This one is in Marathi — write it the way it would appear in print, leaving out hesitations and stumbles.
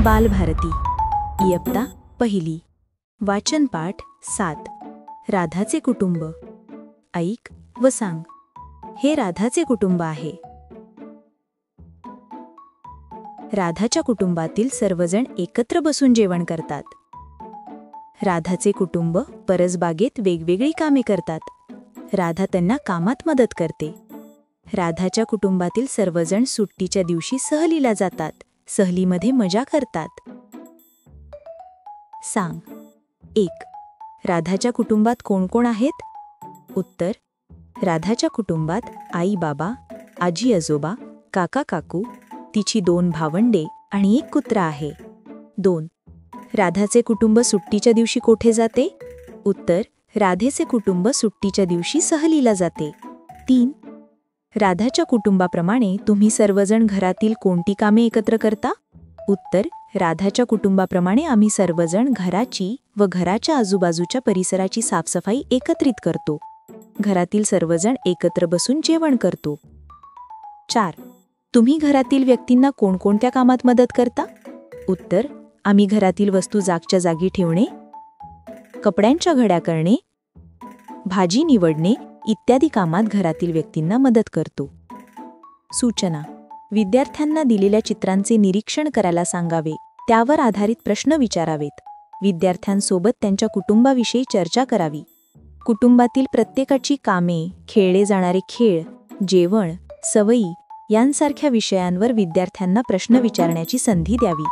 बालभारती इयत्ता पहिली वाचन पाठ 7 राधाचे कुटुंब ऐक व सांग. हे राधाचे कुटुंब आहे. राधाच्या कुटुंबातील सर्वजण एकत्र बसून जेवण करतात. राधाचे कुटुंब परसबागेत वेगवेगळी कामे करतात. राधा त्यांना कामात मदत करते. राधाच्या कुटुंबातील सर्वजण सुट्टीच्या दिवशी सहलीला जातात. सहलीमध्ये मजा करतात. सांग. 1. राधाच्या कुटुंबात कोण कोण आहेत? उत्तर. राधाच्या कुटुंबात आई बाबा, आजी आजोबा, काका काकू, तिची 2 भावंडे आणि 1 कुत्रा आहे. 2. राधाचे कुटुंब सुट्टीच्या दिवशी कोठे जाते? उत्तर. राधेचे कुटुंब सुट्टीच्या दिवशी सहलीला जाते. 3. राधाच्या कुटुंबाप्रमाणे तुम्ही सर्वजण घरातील कोणती कामे एकत्र करता? उत्तर. राधाच्या कुटुंबाप्रमाणे आम्ही सर्वजण घराची व घराच्या आजूबाजूच्या परिसराची साफसफाई एकत्रित करतो. घरातील सर्वजण एकत्र बसून जेवण करतो. 4. तुम्ही घरातील व्यक्तींना कोणकोणत्या कामात मदत करता? उत्तर. आम्ही घरातील वस्तू जागच्या जागी ठेवणे, कपड्यांच्या घड्या करणे, भाजी निवडणे इत्यादी कामात घरातील व्यक्तींना मदत करतो. सूचना. विद्यार्थ्यांना दिलेल्या चित्रांचे निरीक्षण करायला सांगावे. त्यावर आधारित प्रश्न विचारावेत. विद्यार्थ्यांसोबत त्यांच्या कुटुंबाविषयी चर्चा करावी. कुटुंबातील प्रत्येकाची कामे, खेळले जाणारे खेळ, जेवण, सवयी यांसारख्या विषयांवर विद्यार्थ्यांना प्रश्न विचारण्याची संधी द्यावी.